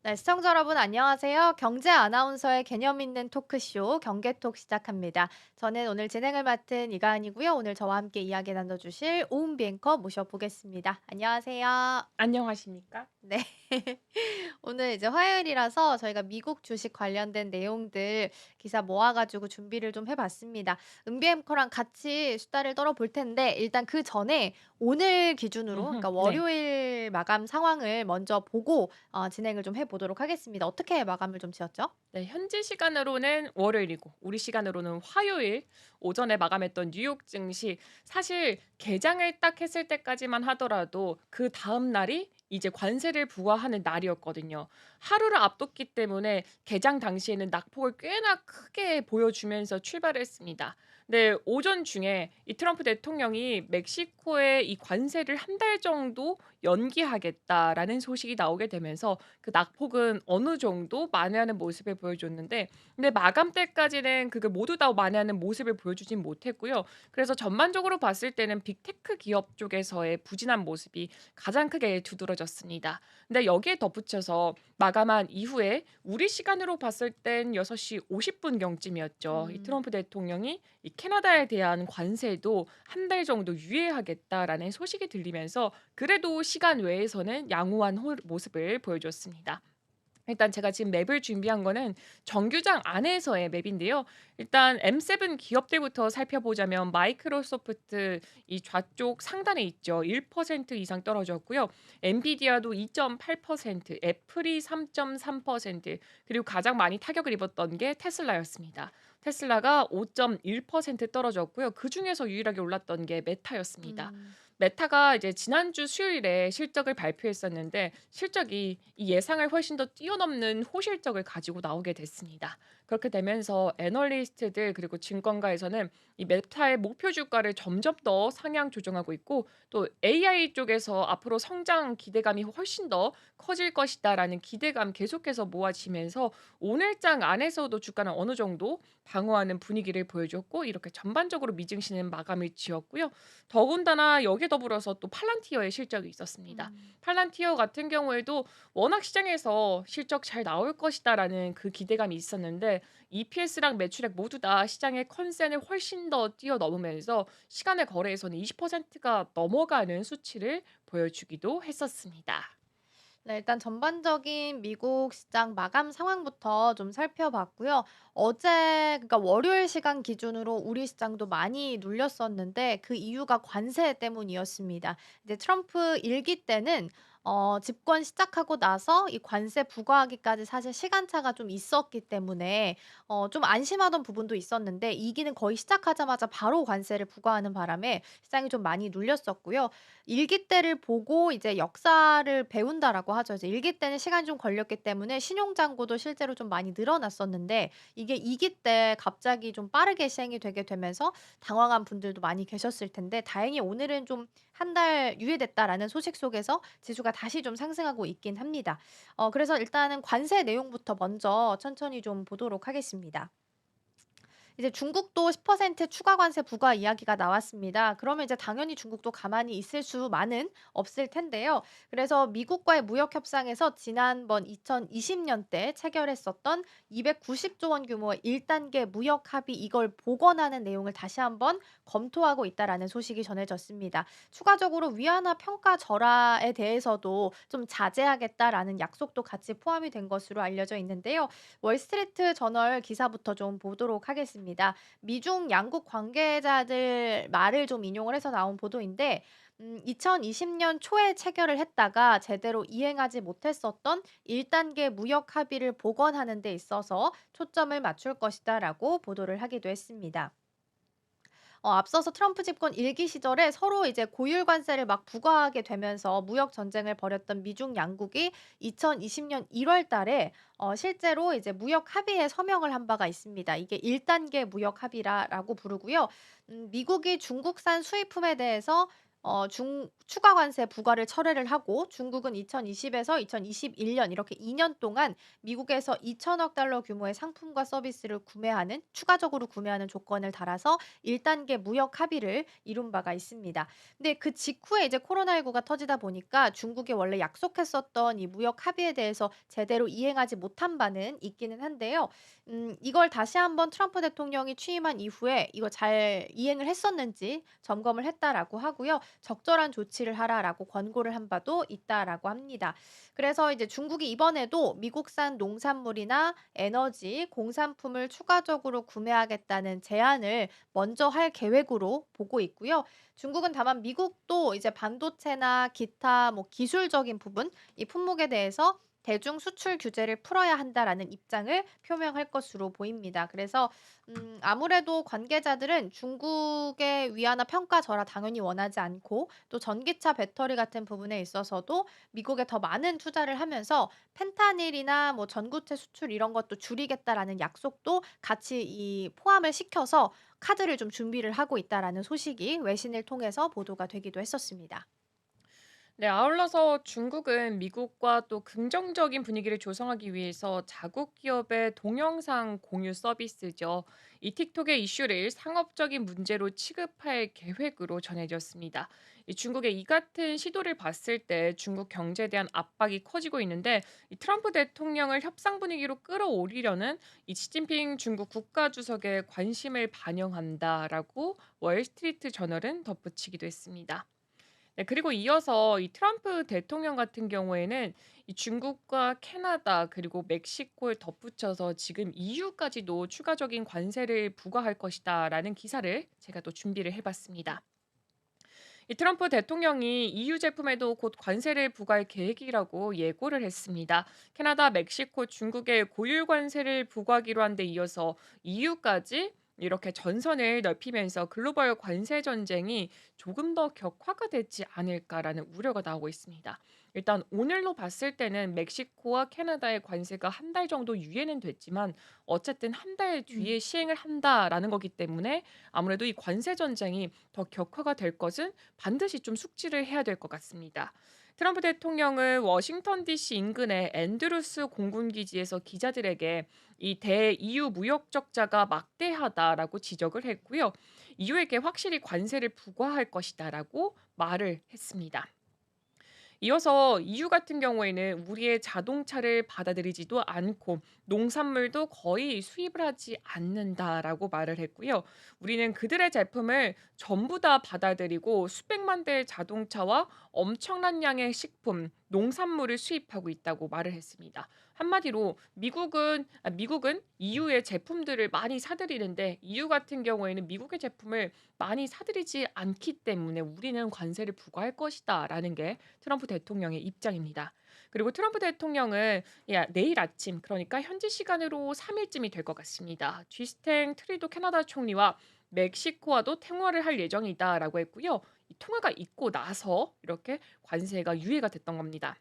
네, 시청자 여러분 안녕하세요. 경제 아나운서의 개념 있는 토크쇼 경계톡 시작합니다. 저는 오늘 진행을 맡은 이가은이고요. 오늘 저와 함께 이야기 나눠주실 오은비 앵커 모셔보겠습니다. 안녕하세요. 안녕하십니까? 네. 오늘 이제 화요일이라서 저희가 미국 주식 관련된 내용들 기사 모아가지고 준비를 좀 해봤습니다. 은비 앵커랑 같이 수다를 떨어볼 텐데 일단 그 전에 오늘 기준으로, 그러니까 네. 월요일 마감 상황을 먼저 보고 진행을 좀 해보도록 하겠습니다. 어떻게 마감을 좀 지었죠? 네, 현지 시간으로는 월요일이고 우리 시간으로는 화요일 오전에 마감했던 뉴욕 증시 사실 개장을 딱 했을 때까지만 하더라도 그다음 날이 이제 관세를 부과하는 날이었거든요. 하루를 앞뒀기 때문에 개장 당시에는 낙폭을 꽤나 크게 보여주면서 출발을 했습니다. 네, 오전 중에 이 트럼프 대통령이 멕시코의 이 관세를 한 달 정도 연기하겠다라는 소식이 나오게 되면서 그 낙폭은 어느 정도 만회하는 모습을 보여줬는데, 근데 마감 때까지는 그게 모두 다 만회하는 모습을 보여주진 못했고요. 그래서 전반적으로 봤을 때는 빅테크 기업 쪽에서의 부진한 모습이 가장 크게 두드러졌습니다. 근데 여기에 덧붙여서 마감한 이후에 우리 시간으로 봤을 땐 6시 50분 경쯤이었죠. 이 음. 트럼프 대통령이 이 캐나다에 대한 관세도 한 달 정도 유예하겠다라는 소식이 들리면서 그래도 시간 외에서는 양호한 모습을 보여줬습니다. 일단 제가 지금 맵을 준비한 거는 정규장 안에서의 맵인데요. 일단 M7 기업들부터 살펴보자면 마이크로소프트 이 좌쪽 상단에 있죠. 1% 이상 떨어졌고요. 엔비디아도 2.8%, 애플이 3.3%, 그리고 가장 많이 타격을 입었던 게 테슬라였습니다. 테슬라가 5.1% 떨어졌고요. 그중에서 유일하게 올랐던 게 메타였습니다. 음. 메타가 이제 지난주 수요일에 실적을 발표했었는데 실적이 이 예상을 훨씬 더 뛰어넘는 호실적을 가지고 나오게 됐습니다. 그렇게 되면서 애널리스트들 그리고 증권가에서는 이 메타의 목표 주가를 점점 더 상향 조정하고 있고, 또 AI 쪽에서 앞으로 성장 기대감이 훨씬 더 커질 것이다라는 기대감 계속해서 모아지면서 오늘장 안에서도 주가는 어느 정도 방어하는 분위기를 보여줬고, 이렇게 전반적으로 미증시는 마감을 지었고요. 더군다나 여기에 더불어서 또 팔란티어의 실적이 있었습니다. 음. 팔란티어 같은 경우에도 워낙 시장에서 실적 잘 나올 것이다라는 그 기대감이 있었는데 EPS랑 매출액 모두 다 시장의 컨센을 훨씬 더 뛰어넘으면서 시간의 거래에서는 20%가 넘어가는 수치를 보여주기도 했었습니다. 네, 일단 전반적인 미국 시장 마감 상황부터 좀 살펴봤고요. 어제, 그러니까 월요일 시간 기준으로 우리 시장도 많이 눌렸었는데 그 이유가 관세 때문이었습니다. 이제 트럼프 일기 때는 집권 시작하고 나서 이 관세 부과하기까지 사실 시간차가 좀 있었기 때문에 좀 안심하던 부분도 있었는데, 이기는 거의 시작하자마자 바로 관세를 부과하는 바람에 시장이 좀 많이 눌렸었고요. 일기 때를 보고 이제 역사를 배운다라고 하죠. 이제 일기 때는 시간이 좀 걸렸기 때문에 신용 잔고도 실제로 좀 많이 늘어났었는데, 이게 2기 때 갑자기 좀 빠르게 시행이 되게 되면서 당황한 분들도 많이 계셨을 텐데, 다행히 오늘은 좀 한 달 유예됐다라는 소식 속에서 지수가 다시 좀 상승하고 있긴 합니다. 그래서 일단은 관세 내용부터 먼저 천천히 좀 보도록 하겠습니다. 이제 중국도 10% 추가 관세 부과 이야기가 나왔습니다. 그러면 이제 당연히 중국도 가만히 있을 수만은 없을 텐데요. 그래서 미국과의 무역 협상에서 지난번 2020년 때 체결했었던 290조 원 규모의 1단계 무역 합의, 이걸 복원하는 내용을 다시 한번 검토하고 있다라는 소식이 전해졌습니다. 추가적으로 위안화 평가 절하에 대해서도 좀 자제하겠다라는 약속도 같이 포함이 된 것으로 알려져 있는데요. 월스트리트 저널 기사부터 좀 보도록 하겠습니다. 미중 양국 관계자들 말을 좀 인용을 해서 나온 보도인데, 2020년 초에 체결을 했다가 제대로 이행하지 못했었던 1단계 무역 합의를 복원하는 데 있어서 초점을 맞출 것이다라고 보도를 하기도 했습니다. 앞서서 트럼프 집권 일기 시절에 서로 이제 고율 관세를 막 부과하게 되면서 무역 전쟁을 벌였던 미중 양국이 2020년 1월 달에 실제로 이제 무역 합의에 서명을 한 바가 있습니다. 이게 1단계 무역 합의라고 부르고요. 미국이 중국산 수입품에 대해서 추가 관세 부과를 철회를 하고 중국은 2020에서 2021년 이렇게 2년 동안 미국에서 2천억 달러 규모의 상품과 서비스를 추가적으로 구매하는 조건을 달아서 1단계 무역 합의를 이룬 바가 있습니다. 근데 그 직후에 이제 코로나19가 터지다 보니까 중국이 원래 약속했었던 이 무역 합의에 대해서 제대로 이행하지 못한 바는 있기는 한데요. 이걸 다시 한번 트럼프 대통령이 취임한 이후에 이거 잘 이행을 했었는지 점검을 했다라고 하고요. 적절한 조치를 하라라고 권고를 한 바도 있다라고 합니다. 그래서 이제 중국이 이번에도 미국산 농산물이나 에너지, 공산품을 추가적으로 구매하겠다는 제안을 먼저 할 계획으로 보고 있고요. 중국은 다만 미국도 이제 반도체나 기타 뭐 기술적인 부분, 이 품목에 대해서 대중 수출 규제를 풀어야 한다라는 입장을 표명할 것으로 보입니다. 그래서 아무래도 관계자들은 중국의 위안화 평가 절하 당연히 원하지 않고 또 전기차 배터리 같은 부분에 있어서도 미국에 더 많은 투자를 하면서 펜타닐이나 뭐 전구체 수출 이런 것도 줄이겠다라는 약속도 같이 이 포함을 시켜서 카드를 좀 준비를 하고 있다라는 소식이 외신을 통해서 보도가 되기도 했었습니다. 네, 아울러서 중국은 미국과 또 긍정적인 분위기를 조성하기 위해서 자국 기업의 동영상 공유 서비스죠. 이 틱톡의 이슈를 상업적인 문제로 취급할 계획으로 전해졌습니다. 이 중국의 이 같은 시도를 봤을 때 중국 경제에 대한 압박이 커지고 있는데 이 트럼프 대통령을 협상 분위기로 끌어올리려는 이 시진핑 중국 국가주석의 관심을 반영한다라고 월스트리트 저널은 덧붙이기도 했습니다. 네, 그리고 이어서 이 트럼프 대통령 같은 경우에는 이 중국과 캐나다 그리고 멕시코를 덧붙여서 지금 EU까지도 추가적인 관세를 부과할 것이다라는 기사를 제가 또 준비를 해 봤습니다. 이 트럼프 대통령이 EU 제품에도 곧 관세를 부과할 계획이라고 예고를 했습니다. 캐나다, 멕시코, 중국에 고율 관세를 부과하기로 한 데 이어서 EU까지 이렇게 전선을 넓히면서 글로벌 관세 전쟁이 조금 더 격화가 되지 않을까라는 우려가 나오고 있습니다. 일단 오늘로 봤을 때는 멕시코와 캐나다의 관세가 한 달 정도 유예는 됐지만 어쨌든 한 달 뒤에 음. 시행을 한다라는 거기 때문에 아무래도 이 관세 전쟁이 더 격화가 될 것은 반드시 좀 숙지를 해야 될 것 같습니다. 트럼프 대통령은 워싱턴 DC 인근의 앤드루스 공군 기지에서 기자들에게 이 대EU 무역 적자가 막대하다라고 지적을 했고요. EU에게 확실히 관세를 부과할 것이다라고 말을 했습니다. 이어서 EU 같은 경우에는 우리의 자동차를 받아들이지도 않고 농산물도 거의 수입을 하지 않는다라고 말을 했고요. 우리는 그들의 제품을 전부 다 받아들이고 수백만 대의 자동차와 엄청난 양의 식품, 농산물을 수입하고 있다고 말을 했습니다. 한마디로 미국은 EU의 제품들을 많이 사들이는데 EU 같은 경우에는 미국의 제품을 많이 사들이지 않기 때문에 우리는 관세를 부과할 것이다라는 게 트럼프 대통령의 입장입니다. 그리고 트럼프 대통령은 내일 아침 그러니까 현지 시간으로 3일쯤이 될 것 같습니다. 쥐스탱 트리도 캐나다 총리와 멕시코와도 통화를 할 예정이다라고 했고요. 이 통화가 있고 나서 이렇게 관세가 유예가 됐던 겁니다.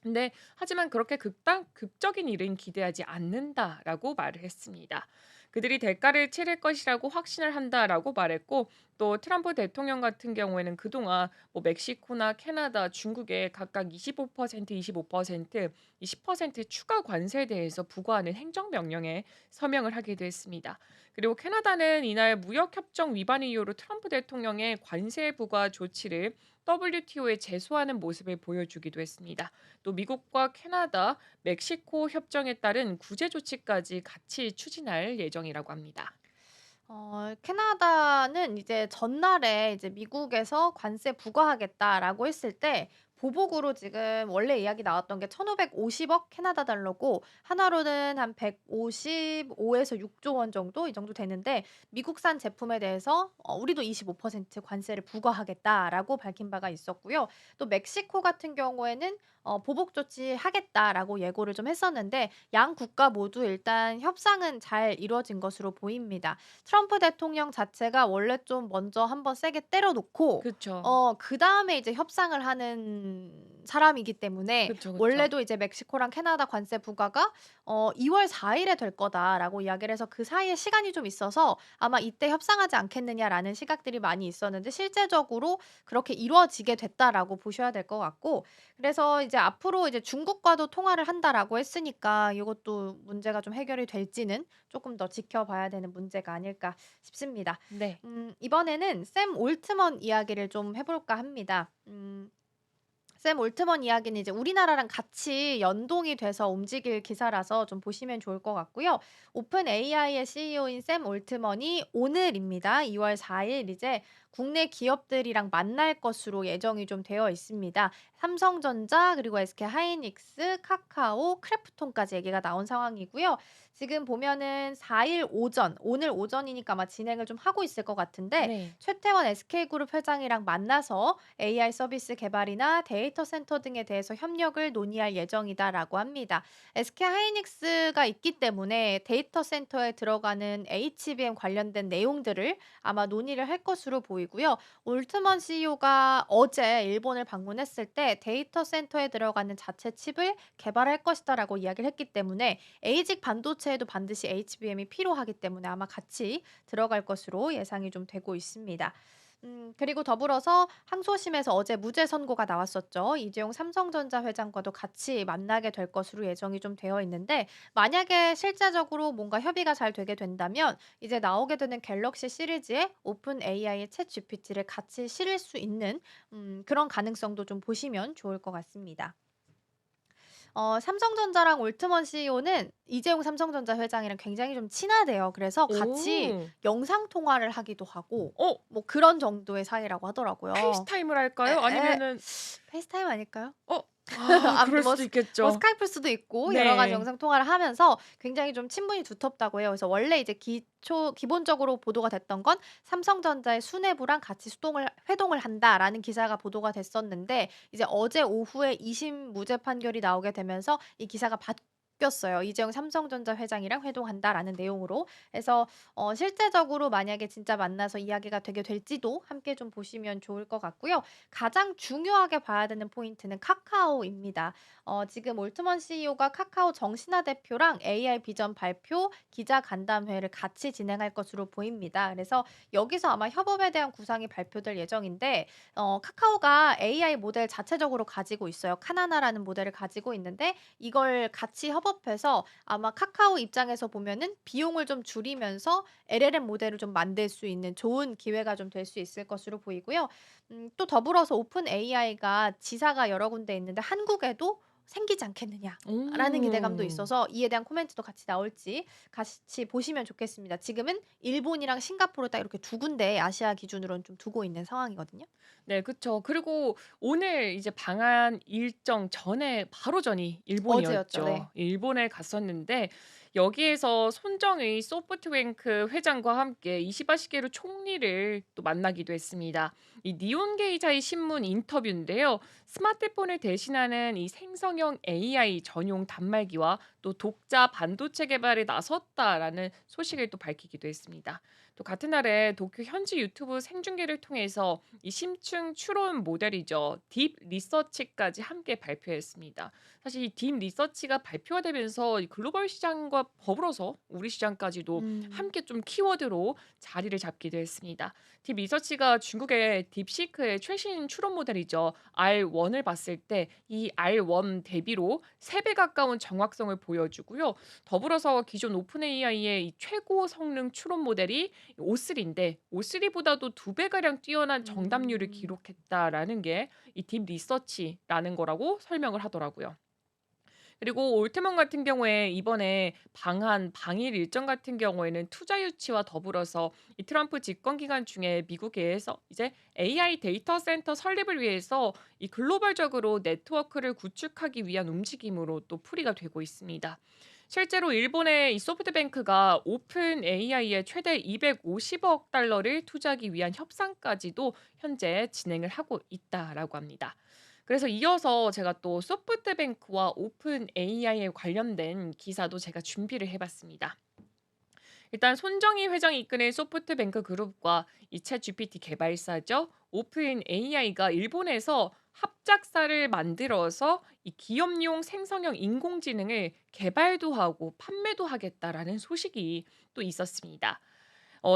근데 하지만 그렇게 극적인 일은 기대하지 않는다라고 말을 했습니다. 그들이 대가를 치를 것이라고 확신을 한다라고 말했고 또 트럼프 대통령 같은 경우에는 그동안 뭐 멕시코나 캐나다, 중국에 각각 25%, 25%, 이 10% 추가 관세에 대해서 부과하는 행정명령에 서명을 하기도 했습니다. 그리고 캐나다는 이날 무역협정 위반 이유로 트럼프 대통령의 관세 부과 조치를 WTO에 제소하는 모습을 보여주기도 했습니다. 또 미국과 캐나다, 멕시코 협정에 따른 구제 조치까지 같이 추진할 예정이라고 합니다. 캐나다는 이제 전날에 이제 미국에서 관세 부과하겠다라고 했을 때 보복으로 지금 원래 이야기 나왔던 게 1,550억 캐나다 달러고 하나로는 한 155에서 6조 원 정도 이 정도 되는데 미국산 제품에 대해서 우리도 25% 관세를 부과하겠다라고 밝힌 바가 있었고요. 또 멕시코 같은 경우에는 보복 조치하겠다라고 예고를 좀 했었는데 양 국가 모두 일단 협상은 잘 이루어진 것으로 보입니다. 트럼프 대통령 자체가 원래 좀 먼저 한번 세게 때려 놓고 그쵸. 그다음에 이제 협상을 하는 사람이기 때문에 그쵸, 그쵸. 원래도 이제 멕시코랑 캐나다 관세 부과가 2월 4 일에 될 거다라고 이야기를 해서 그 사이에 시간이 좀 있어서 아마 이때 협상하지 않겠느냐라는 시각들이 많이 있었는데 실제적으로 그렇게 이루어지게 됐다라고 보셔야 될 것 같고 그래서 이제 앞으로 이제 중국과도 통화를 한다라고 했으니까 이것도 문제가 좀 해결이 될지는 조금 더 지켜봐야 되는 문제가 아닐까 싶습니다. 네. 이번에는 샘 올트먼 이야기를 좀 해 볼까 합니다. 샘 올트먼 이야기는 이제 우리나라랑 같이 연동이 돼서 움직일 기사라서 좀 보시면 좋을 것 같고요. 오픈 AI의 CEO인 샘 올트먼이 오늘입니다. 2월 4일 이제 국내 기업들이랑 만날 것으로 예정이 좀 되어 있습니다. 삼성전자 그리고 SK 하이닉스, 카카오, 크래프톤까지 얘기가 나온 상황이고요. 지금 보면은 4일 오전, 오늘 오전이니까 아마 진행을 좀 하고 있을 것 같은데 네. 최태원 SK그룹 회장이랑 만나서 AI 서비스 개발이나 데이터 센터 등에 대해서 협력을 논의할 예정이다라고 합니다. SK 하이닉스가 있기 때문에 데이터 센터에 들어가는 HBM 관련된 내용들을 아마 논의를 할 것으로 보이고요. 올트먼 CEO가 어제 일본을 방문했을 때 데이터 센터에 들어가는 자체 칩을 개발할 것이다라고 이야기를 했기 때문에 ASIC 반도체에도 반드시 HBM이 필요하기 때문에 아마 같이 들어갈 것으로 예상이 좀 되고 있습니다. 그리고 더불어서 항소심에서 어제 무죄 선고가 나왔었죠. 이재용 삼성전자 회장과도 같이 만나게 될 것으로 예정이 좀 되어 있는데 만약에 실제적으로 뭔가 협의가 잘 되게 된다면 이제 나오게 되는 갤럭시 시리즈에 오픈 AI의 챗 GPT를 같이 실을 수 있는 그런 가능성도 좀 보시면 좋을 것 같습니다. 삼성전자랑 올트먼 CEO는 이재용 삼성전자 회장이랑 굉장히 좀 친하대요. 그래서 같이 오. 영상 통화를 하기도 하고 어 뭐 그런 정도의 사이라고 하더라고요. 페이스타임을 할까요? 에에. 아니면은 페이스타임 아닐까요? 어 아무튼 그럴 뭐 수도 스 뭐 있겠죠. 스카이프일 수도 있고 여러 가지 네. 영상 통화를 하면서 굉장히 좀 친분이 두텁다고 해요. 그래서 원래 이제 기본적으로 보도가 됐던 건 "삼성전자의 수뇌부랑 같이 수동을 회동을 한다."라는 기사가 보도가 됐었는데 이제 어제 오후에 2심 무죄 판결이 나오게 되면서 이 기사가 바뀌었어요. "이재용 삼성전자 회장이랑 회동한다."라는 내용으로. 그래서 실제적으로 만약에 진짜 만나서 이야기가 되게 될지도 함께 좀 보시면 좋을 것 같고요. 가장 중요하게 봐야 되는 포인트는 카카오입니다. 지금 올트먼 CEO가 카카오 정신화 대표랑 AI 비전 발표, 기자 간담회를 같이 진행할 것으로 보입니다. 그래서 여기서 아마 협업에 대한 구상이 발표될 예정인데 카카오가 AI 모델 자체적으로 가지고 있어요. 카나나라는 모델을 가지고 있는데 이걸 같이 협업해서 아마 카카오 입장에서 보면은 비용을 좀 줄이면서 LLM 모델을 좀 만들 수 있는 좋은 기회가 좀 될 수 있을 것으로 보이고요. 또 더불어서 오픈 AI가 지사가 여러 군데 있는데 '한국에도 생기지 않겠느냐.'라는 기대감도 오. 있어서 이에 대한 코멘트도 같이 나올지 같이 보시면 좋겠습니다. 지금은 일본이랑 싱가포르 딱 이렇게 두 군데 아시아 기준으로는 좀 두고 있는 상황이거든요. 네 그쵸. 그리고 오늘 이제 방한 일정 전에 바로 전이 어제였죠. 일본이었죠. 네. 일본에 갔었는데 여기에서 손정의 소프트뱅크 회장과 함께 이시바 시게루 총리를 또 만나기도 했습니다. 이 니온 게이자의 신문 인터뷰인데요. 스마트폰을 대신하는 이 생성형 AI 전용 단말기와 또 독자 반도체 개발에 나섰다라는 소식을 또 밝히기도 했습니다. 또 같은 날에 도쿄 현지 유튜브 생중계를 통해서 이 심층 추론 모델이죠. 딥 리서치까지 함께 발표했습니다. 사실 이 딥 리서치가 발표가 되면서 이 글로벌 시장과 더불어서 우리 시장까지도 음. 함께 좀 키워드로 자리를 잡기도 했습니다. 딥 리서치가 중국의 딥시크의 최신 추론 모델이죠. R1을 봤을 때 이 R1 대비로 3배 가까운 정확성을 보여주고요. 더불어서 기존 오픈 AI의 이 최고 성능 추론 모델이 O3인데 O3보다도 2배가량 뛰어난 정답률을 음. 기록했다라는 게 이 딥 리서치라는 거라고 설명을 하더라고요. 그리고 올트먼 같은 경우에 이번에 방일 일정 같은 경우에는 투자 유치와 더불어서 이 트럼프 집권 기간 중에 미국에서 이제 AI 데이터 센터 설립을 위해서 이 글로벌적으로 네트워크를 구축하기 위한 움직임으로 또 풀이가 되고 있습니다. 실제로 일본의 이 소프트뱅크가 오픈 AI에 최대 250억 달러를 투자하기 위한 협상까지도 현재 진행을 하고 있다라고 합니다. 그래서 이어서 제가 또 소프트뱅크와 오픈 AI에 관련된 기사도 제가 준비를 해 봤습니다. 일단 손정희 회장이 이끄는 소프트뱅크 그룹과 이 챗GPT 개발사죠. 오픈 AI가 일본에서 합작사를 만들어서 이 기업용 생성형 인공지능을 개발도 하고 판매도 하겠다라는 소식이 또 있었습니다.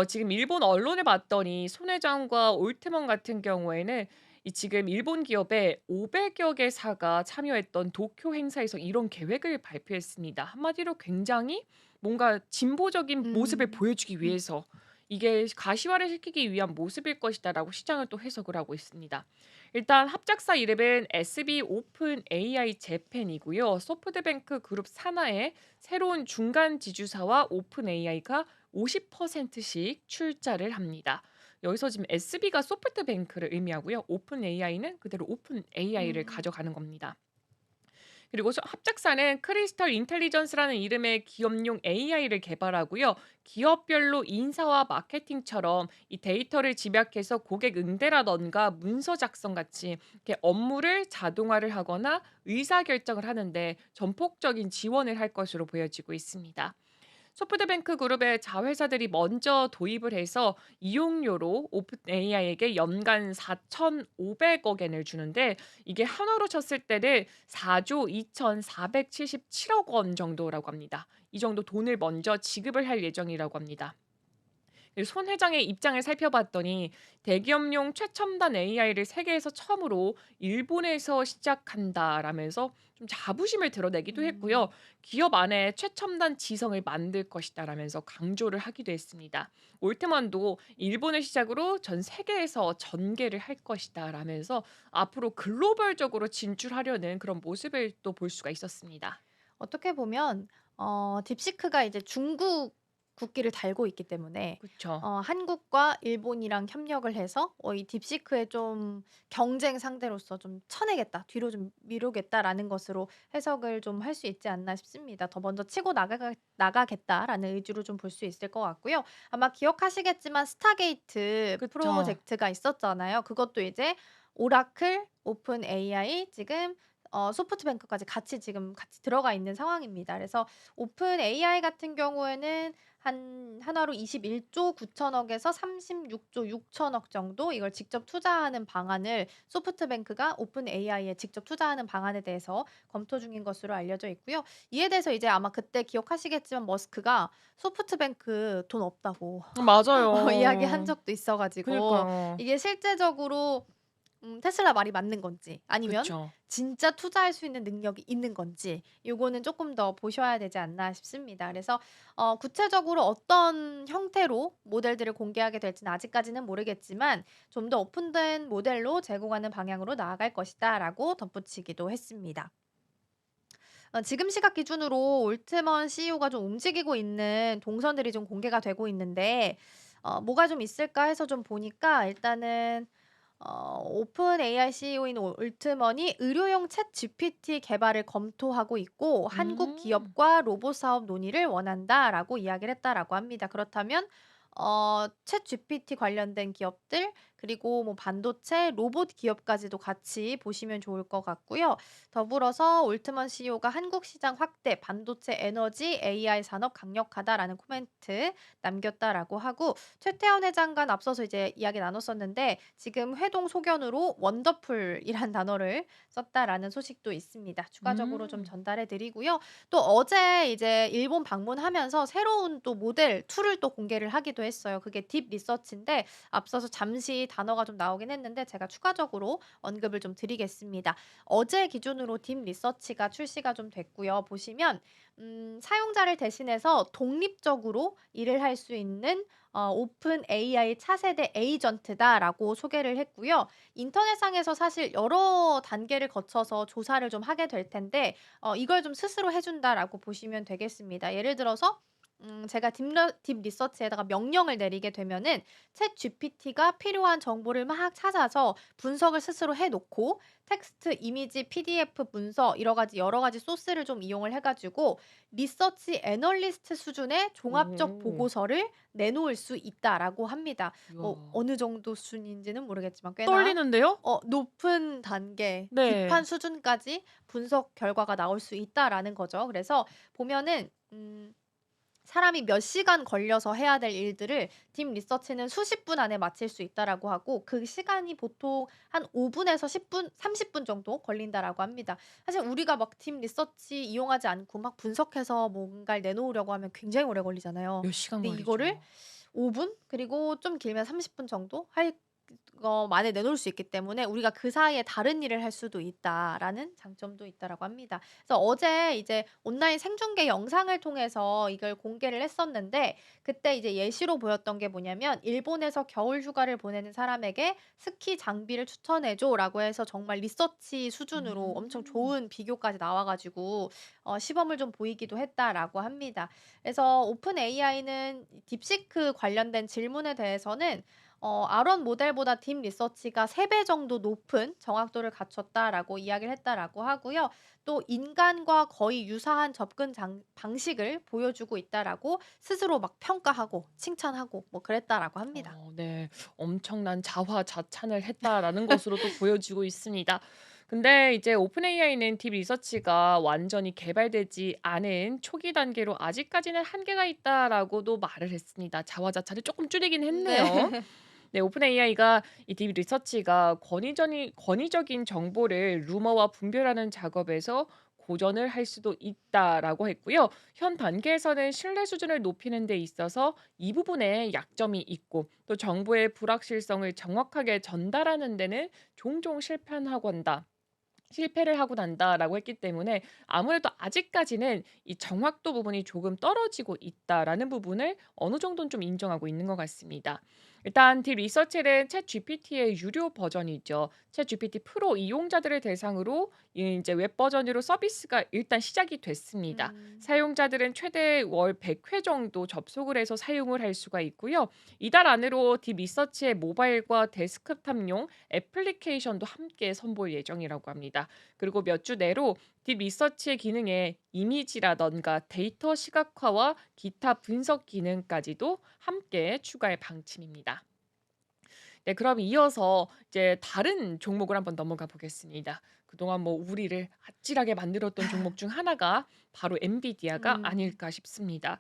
지금 일본 언론을 봤더니 손 회장과 올트먼 같은 경우에는 이 지금 일본 기업의 500여 개사가 참여했던 도쿄 행사에서 이런 계획을 발표했습니다. 한마디로 굉장히 뭔가 진보적인 모습을 음. 보여주기 음. 위해서 이게 가시화를 시키기 위한 모습일 것이다라고 시장을 또 해석을 하고 있습니다. 일단 합작사 이름은 SB 오픈 AI 재팬이고요. 소프트뱅크 그룹 산하의 새로운 중간 지주사와 오픈 AI가 50%씩 출자를 합니다. 여기서 지금 SB가 소프트뱅크를 의미하고요. 오픈 AI는 그대로 오픈 AI를 음. 가져가는 겁니다. 그리고 합작사는 크리스털 인텔리전스라는 이름의 기업용 AI를 개발하고요. 기업별로 인사와 마케팅처럼 이 데이터를 집약해서 고객 응대라던가 문서 작성 같이 이렇게 업무를 자동화를 하거나 의사결정을 하는데 전폭적인 지원을 할 것으로 보여지고 있습니다. 소프트뱅크 그룹의 자회사들이 먼저 도입을 해서 이용료로 오픈 AI에게 연간 4,500억 엔을 주는데 이게 한화로 쳤을 때는 4조 2,477억 원 정도라고 합니다. 이 정도 돈을 먼저 지급을 할 예정이라고 합니다. 손 회장의 입장을 살펴봤더니 대기업용 최첨단 AI를 세계에서 처음으로 일본에서 시작한다라면서 좀 자부심을 드러내기도 했고요. 음. 기업 안에 최첨단 지성을 만들 것이다라면서 강조를 하기도 했습니다. 올트만도 일본을 시작으로 전 세계에서 전개를 할 것이다라면서 앞으로 글로벌적으로 진출하려는 그런 모습을 또 볼 수가 있었습니다. 어떻게 보면 딥시크가 이제 중국 국기를 달고 있기 때문에 그쵸. 한국과 일본이랑 협력을 해서 이 딥시크의 좀 경쟁 상대로서 좀 쳐내겠다, 뒤로 좀 미루겠다라는 것으로 해석을 좀 할 수 있지 않나 싶습니다. 더 먼저 치고 나가겠다라는 의지로 좀 볼 수 있을 것 같고요. 아마 기억하시겠지만 스타게이트 그쵸. 프로젝트가 있었잖아요. 그것도 이제 오라클, 오픈 AI 지금 소프트뱅크까지 같이 지금 같이 들어가 있는 상황입니다. 그래서 오픈 AI 같은 경우에는 한화로 21조 9천억에서 36조 6천억 정도 이걸 직접 투자하는 방안을 소프트뱅크가 오픈 AI에 직접 투자하는 방안에 대해서 검토 중인 것으로 알려져 있고요. 이에 대해서 이제 아마 그때 기억하시겠지만 머스크가 소프트뱅크 돈 없다고 이야기한 맞아요. 적도 있어 가지고 그니까요. 이게 실제적으로 테슬라 말이 맞는 건지 아니면 그쵸. 진짜 투자할 수 있는 능력이 있는 건지 요거는 쪼끔 더 보셔야 되지 않나 싶습니다. 그래서 구체적으로 어떤 형태로 모델들을 공개하게 될지는 아직까지는 모르겠지만 "좀 더 오픈된 모델로 제공하는 방향으로 나아갈 것이다."라고 덧붙이기도 했습니다. 지금 시각 기준으로 올트먼 CEO가 좀 움직이고 있는 동선들이 좀 공개가 되고 있는데 뭐가 좀 있을까 해서 좀 보니까 일단은 오픈 AI CEO인 올트먼이 의료용 챗GPT 개발을 검토하고 있고 "한국 음. 기업과 로봇 사업 논의를 원한다."라고 이야기를 했다라고 합니다. 그렇다면 챗GPT 관련된 기업들 그리고 뭐 반도체, 로봇 기업까지도 같이 보시면 좋을 것 같고요. 더불어서 올트먼 CEO가 "한국 시장 확대, 반도체, 에너지, AI 산업 강력하다."라는 코멘트 남겼다라고 하고 최태원 회장과 앞서서 이제 이야기 나눴었는데 지금 회동 소견으로 "원더풀이란 단어를 썼다."라는 소식도 있습니다. 추가적으로 좀 음. 전달해 드리고요. 또 어제 이제 일본 방문하면서 새로운 또 모델 툴을 또 공개를 하기도 했어요. 그게 딥 리서치인데 앞서서 잠시 단어가 좀 나오긴 했는데 제가 추가적으로 언급을 좀 드리겠습니다. 어제 기준으로 딥 리서치가 출시가 좀 됐고요. 보시면 사용자를 대신해서 독립적으로 일을 할 수 있는 오픈 AI 차세대 에이전트다라고 소개를 했고요. 인터넷상에서 사실 여러 단계를 거쳐서 조사를 좀 하게 될 텐데 이걸 좀 스스로 해 준다라고 보시면 되겠습니다. 예를 들어서 제가 딥 리서치에다가 명령을 내리게 되면은 챗GPT가 필요한 정보를 막 찾아서 분석을 스스로 해 놓고 텍스트, 이미지, PDF 문서 여러 가지 소스를 좀 이용을 해 가지고 리서치 애널리스트 수준의 종합적 오. 보고서를 내놓을 수 있다라고 합니다. 뭐 이야. 어느 정도 수준인지는 모르겠지만 꽤나 떨리는데요? 높은 단계, 딥한 네. 수준까지 분석 결과가 나올 수 있다라는 거죠. 그래서 보면은 사람이 몇 시간 걸려서 해야 될 일들을 딥 리서치는 수십 분 안에 마칠 수 있다라고 하고 그 시간이 보통 한 5 분에서 10 분, 30분 정도 걸린다라고 합니다. 사실 우리가 막 딥 리서치 이용하지 않고 막 분석해서 뭔가를 내놓으려고 하면 굉장히 오래 걸리잖아요. 몇 시간 근데 이거를 걸리죠. 5분 그리고 좀 길면 30분 정도 할 거 만에 내놓을 수 있기 때문에 우리가 그 사이에 다른 일을 할 수도 있다라는 장점도 있다라고 합니다. 그래서 어제 이제 온라인 생중계 영상을 통해서 이걸 공개를 했었는데 그때 이제 예시로 보였던 게 뭐냐면 "일본에서 겨울 휴가를 보내는 사람에게 스키 장비를 추천해 줘."라고 해서 정말 리서치 수준으로 엄청 음. 좋은 비교까지 나와 가지고 시범을 좀 보이기도 했다라고 합니다. 그래서 오픈 AI는 딥시크 관련된 질문에 대해서는 아론 모델보다 딥 리서치가 3배 정도 높은 정확도를 갖췄다라고 이야기를 했다라고 하고요. 또 인간과 거의 유사한 접근 방식을 보여주고 있다라고 스스로 막 평가하고 칭찬하고 뭐 그랬다라고 합니다. 네. 엄청난 자화자찬을 했다라는 것으로 또 보여지고 있습니다. 근데 이제 오픈 AI는 딥 리서치가 완전히 개발되지 않은 초기 단계로 "아직까지는 한계가 있다."라고도 말을 했습니다. 자화자찬을 조금 줄이긴 네. 했네요. 네, 오픈 AI가 이 딥 리서치가 권위적인 정보를 루머와 분별하는 작업에서 고전을 할 수도 있다라고 했고요. 현 단계에서는 신뢰 수준을 높이는 데 있어서 이 부분에 약점이 있고 또 정보의 불확실성을 정확하게 전달하는 데는 종종 실패를 하고 난다라고 했기 때문에 아무래도 아직까지는 이 정확도 부분이 조금 떨어지고 있다라는 부분을 어느 정도는 좀 인정하고 있는 것 같습니다. 일단 딥 리서치는 챗GPT의 유료 버전이죠. 챗GPT 프로 이용자들을 대상으로 이제 웹 버전으로 서비스가 일단 시작이 됐습니다. 음. 사용자들은 최대 월 100회 정도 접속을 해서 사용을 할 수가 있고요. 이달 안으로 딥 리서치의 모바일과 데스크탑용 애플리케이션도 함께 선보일 예정이라고 합니다. 그리고 몇 주 내로 딥 리서치의 기능에 이미지라던가 데이터 시각화와 기타 분석 기능까지도 함께 추가할 방침입니다. 네, 그럼 이어서 이제 다른 종목을 한번 넘어가 보겠습니다. 그동안 뭐 우리를 아찔하게 만들었던 종목 중 하나가 바로 엔비디아가 음. 아닐까 싶습니다.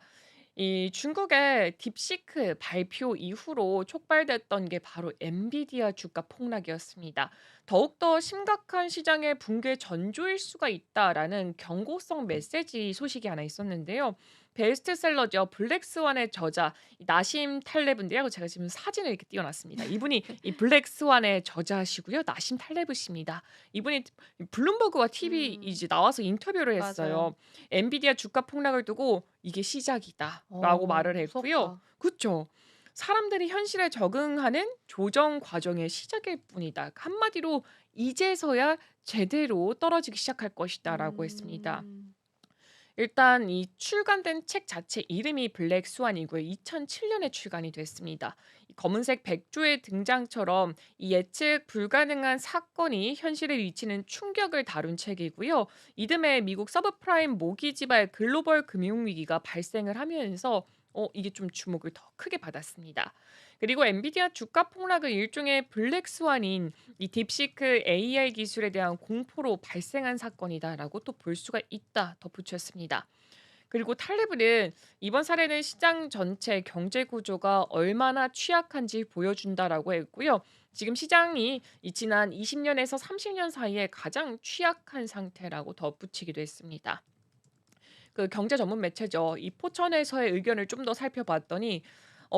이 중국의 딥시크 발표 이후로 촉발됐던 게 바로 엔비디아 주가 폭락이었습니다. 더욱더 심각한 시장의 붕괴 전조일 수가 있다라는 경고성 메시지 소식이 하나 있었는데요. 베스트셀러죠. 블랙스완의 저자 이 나심 탈레브인데요. 제가 지금 사진을 이렇게 띄워 놨습니다. 이분이 이 블랙스완의 저자시고요. 나심 탈레브씨입니다. 이분이 블룸버그와 TV 음. 이제 나와서 인터뷰를 맞아요. 했어요. 엔비디아 주가 폭락을 두고 "이게 시작이다."라고 말을 했고요. 무섭다. 그쵸. "사람들이 현실에 적응하는 조정 과정의 시작일 뿐이다. 한마디로 이제서야 제대로 떨어지기 시작할 것이다."라고 했습니다. 음. 일단 이 출간된 책 자체 이름이 블랙 스완이고요. 2007 년에 출간이 됐습니다. 이 검은색 백조의 등장처럼 이 예측 불가능한 사건이 현실에 미치는 충격을 다룬 책이고요. 이듬해 미국 서브프라임 모기지발 글로벌 금융위기가 발생을 하면서 이게 좀 주목을 더 크게 받았습니다. 그리고 엔비디아 주가 폭락은 일종의 블랙 스완인 이 딥시크 AI 기술에 대한 공포로 발생한 사건이다라고 또 볼 수가 있다 덧붙였습니다. 그리고 탈레브는 이번 사례는 시장 전체 경제 구조가 얼마나 취약한지 보여준다라고 했고요. 지금 시장이 이 지난 20년에서 30년 사이에 가장 취약한 상태라고 덧붙이기도 했습니다. 그 경제 전문 매체죠. 이 포천에서의 의견을 좀 더 살펴봤더니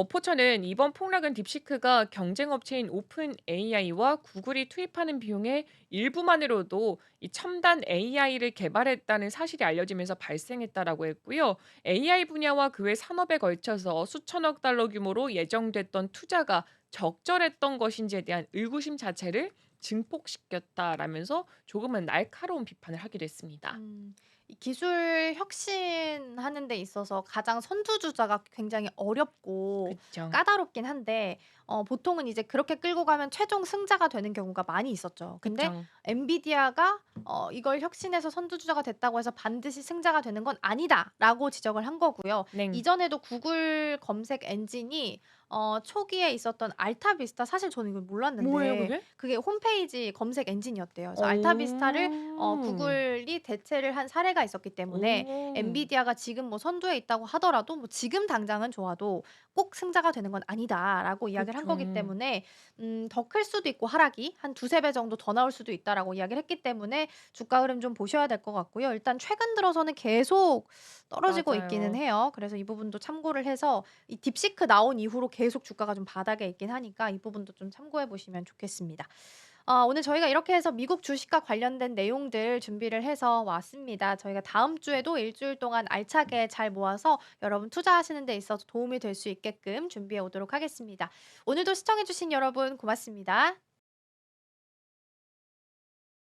포천은 이번 폭락은 딥시크가 경쟁 업체인 오픈 AI와 구글이 투입하는 비용의 일부만으로도 이 첨단 AI를 개발했다는 사실이 알려지면서 발생했다라고 했고요. AI 분야와 그 외 산업에 걸쳐서 수천억 달러 규모로 예정됐던 투자가 적절했던 것인지에 대한 의구심 자체를 증폭시켰다라면서 조금은 날카로운 비판을 하기도 했습니다. 음. 이 기술 혁신하는 데 있어서 가장 선두주자가 굉장히 어렵고 그쵸. 까다롭긴 한데 보통은 이제 그렇게 끌고 가면 최종 승자가 되는 경우가 많이 있었죠. 근데 그쵸. 엔비디아가 이걸 혁신해서 선두주자가 됐다고 해서 반드시 승자가 되는 건 아니다라고 지적을 한 거고요. 네. 이전에도 구글 검색 엔진이 초기에 있었던 알타비스타, 사실 저는 이걸 뭐예요 몰랐는데 그게? 그게 홈페이지 검색 엔진이었대요. 그래서 알타비스타를 어. 구글이 대체를 한 사례가 있었기 때문에 오. 엔비디아가 지금 뭐 선두에 있다고 하더라도 뭐 지금 당장은 좋아도 꼭 승자가 되는 건 아니다라고 이야기를 한 그쵸. 거기 때문에 더 클 수도 있고 하락이 한 두세 배 정도 더 나올 수도 있다라고 이야기를 했기 때문에 주가 흐름 좀 보셔야 될 것 같고요. 일단 최근 들어서는 계속 떨어지고 있기는 맞아요. 해요. 그래서 이 부분도 참고를 해서 이 딥시크 나온 이후로 계속 주가가 좀 바닥에 있긴 하니까 이 부분도 좀 참고해 보시면 좋겠습니다. 오늘 저희가 이렇게 해서 미국 주식과 관련된 내용들 준비를 해서 왔습니다. 저희가 다음 주에도 일 주일 동안 알차게 잘 모아서 여러분 투자하시는 데 있어서 도움이 될 수 있게끔 준비해 오도록 하겠습니다. 오늘도 시청해 주신 여러분 고맙습니다.